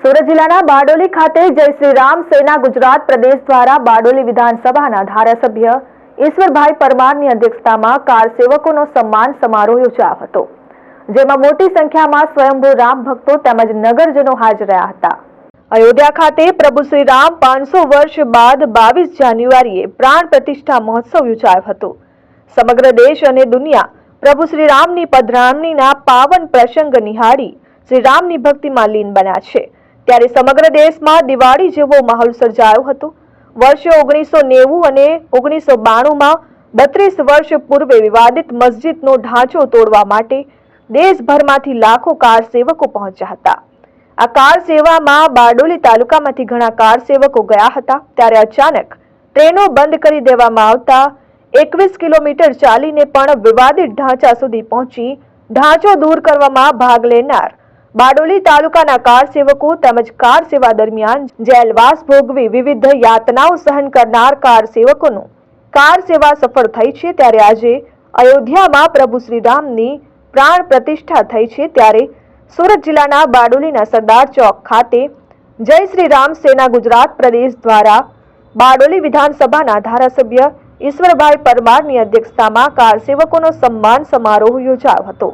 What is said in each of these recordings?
સુરત જિલ્લાના બારડોલી ખાતે જય શ્રી રામ સેના ગુજરાત પ્રદેશ દ્વારા બારડોલી વિધાનસભાના ધારાસભ્ય ઈશ્વરભાઈ પરમારની અધ્યક્ષતામાં કાર સેવકોનો સન્માન સમારોહ યોજાયો હતો, જેમાં મોટી સંખ્યામાં સ્વયંભૂ રામ ભક્તો તેમજ નગરજનો હાજર રહ્યા હતા। અયોધ્યા ખાતે પ્રભુ શ્રી રામ 500 વર્ષ બાદ 22 જાન્યુઆરીએ પ્રાણ પ્રતિષ્ઠા મહોત્સવ યોજાયો હતો। સમગ્ર દેશ અને દુનિયા પ્રભુ શ્રી રામની પધરામણીના પાવન પ્રસંગ નિહાળી શ્રી રામની ભક્તિમાં લીન બન્યા છે। ત્યારે સમગ્ર દેશમાં દિવાળી જેવો માહોલ સર્જાયો હતો। વર્ષ 1990 અને 1992માં 32 વર્ષ પૂર્વે વિવાદિત મસ્જિદનો ઢાંચો તોડવા માટે દેશભરમાંથી લાખો કાર સેવકો પહોંચ્યા હતા। આ કાર સેવામાં બારડોલી તાલુકામાંથી ઘણા કાર સેવકો ગયા હતા। ત્યારે અચાનક ટ્રેનો બંધ કરી દેવામાં આવતા 21 કિલોમીટર ચાલીને પણ વિવાદિત ઢાંચા સુધી પહોંચી ઢાંચો દૂર કરવામાં ભાગ લેનાર બારડોલી તાલુકાના કાર સેવકો તેમજ કાર સેવા દરમિયાન જેલવાસ ભોગવી વિવિધ યાતનાઓ સહન કરનાર કાર સેવકોનું કાર સેવા સફળ થઈ છે। ત્યારે આજે અયોધ્યામાં પ્રભુ શ્રી રામની પ્રાણ પ્રતિષ્ઠા થઈ છે। ત્યારે સુરત જિલ્લાના બારડોલીના સરદાર ચોક ખાતે જય શ્રી રામ સેના ગુજરાત પ્રદેશ દ્વારા બારડોલી વિધાનસભાના ધારાસભ્ય ઈશ્વરભાઈ પરમારની અધ્યક્ષતામાં કાર સેવકોનો સન્માન સમારોહ યોજાયો હતો।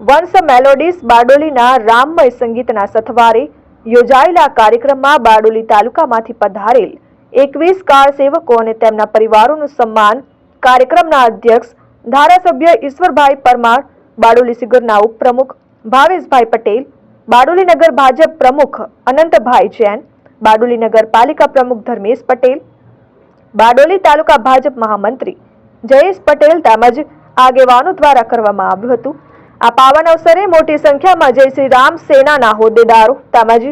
વંશ મેલોડીસ બારડોલીના રામમય સંગીતના સથવારે યોજાયેલા કાર્યક્રમમાં બારડોલી તાલુકામાંથી પધારેલ 21 કાર સેવકો અને તેમના પરિવારોનું સન્માન કાર્યક્રમના અધ્યક્ષ ધારાસભ્ય ઈશ્વરભાઈ પરમાર, બારડોલી સિગરના ઉપપ્રમુખ ભાવેશભાઈ પટેલ, બારડોલી નગર ભાજપ પ્રમુખ અનંતભાઈ જૈન, બારડોલી નગરપાલિકા પ્રમુખ ધર્મેશ પટેલ, બારડોલી તાલુકા ભાજપ મહામંત્રી જયેશ પટેલ તેમજ આગેવાનો દ્વારા કરવામાં આવ્યું હતું। આ પાવન અવસરે મોટી સંખ્યામાં જય શ્રી રામ સેનાના હોદ્દેદારો તેમજ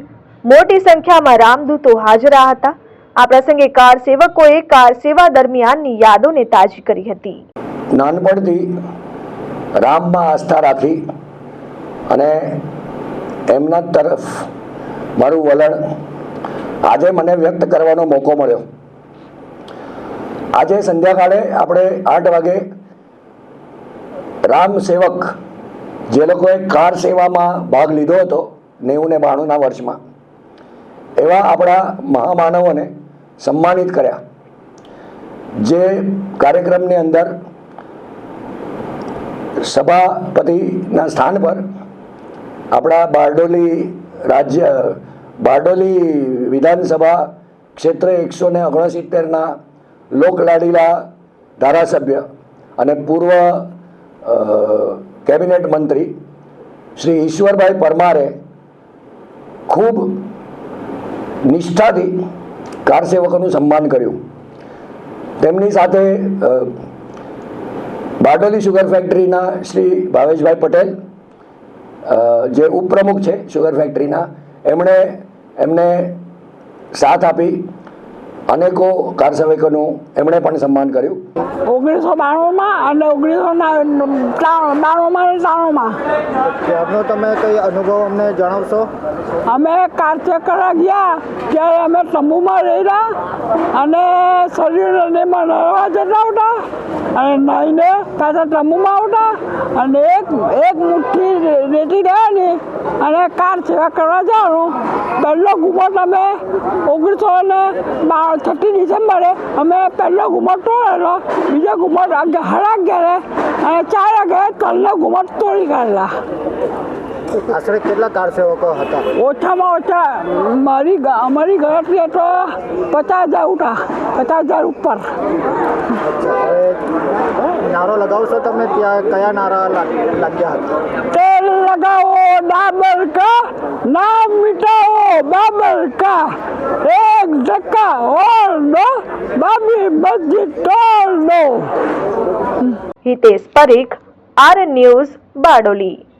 મોટી સંખ્યામાં રામદૂતો હાજર હતા। આ પ્રસંગે કાર સેવકોએ કાર સેવા દરમિયાનની યાદોને તાજી કરી હતી। નાનપણથી રામમાં આસ્થા રાખી અને એમના તરફ મારું વલણ આજે મને વ્યક્ત કરવાનો મોકો મળ્યો। આજે સંધ્યાકાળે આપણે 8 વાગે રામ સેવક જે લોકોએ કાર સેવામાં ભાગ લીધો હતો 90 ને 92ના વર્ષમાં, એવા આપણા મહામાનવોને સન્માનિત કર્યા। જે કાર્યક્રમની અંદર સભાપતિના સ્થાન પર આપણા બારડોલી વિધાનસભા ક્ષેત્ર 169ના લોકલાડીલા ધારાસભ્ય અને પૂર્વ કેબિનેટ મંત્રી શ્રી ઈશ્વરભાઈ પરમારે ખૂબ નિષ્ઠાથી કાર સેવકોનું સન્માન કર્યું। તેમની સાથે બારડોલી શુગર ફેક્ટરીના શ્રી ભાવેશભાઈ પટેલ, જે ઉપપ્રમુખ છે શુગર ફેક્ટરીના, એમને સાથ આપી અનેકો કાર સેવકોનું એમણે પણ સન્માન કર્યું। 1992માં અને 1993માં ત્યારનો તમે કઈ અનુભવ અમને જણાવશો? અમે કાર ચેક કરવા ગયા ત્યારે અમે તંબુમાં રહેલા અને શરીરને નરવા જતા હતા અને નાહીને પાછા તંબુમાં આવતા અને એક મુઠ્ઠી રેતી લેવાની અને કાર સેવા કરવા જવાનું। પહેલો ઘુમટ અમે 1930 ડિસેમ્બરે અમે પહેલો ઘુમટ તોડેલો, બીજો ઘુમટ 11:30 અને 4 વાગે તલનો ઘુમટ તોડી કાઢેલા। આશરે કેટલા કાર સેવકો હતા? ઓછામાં ઓછા અમારી ગણતરી તો 50,000 ઉઠા, 50,000 ઉપર। નારો લગાવશો તમે? ત્યાં કયા નારા લાગ્યા હતા? તેલ લગાવો ડાબર કા, નામ મિટાવો બાબર કા, એક ધક્કા ઓર દો, બાબરી મસ્જિદ તોડ દો। Hitesh Parikh, RN news, Bardoli.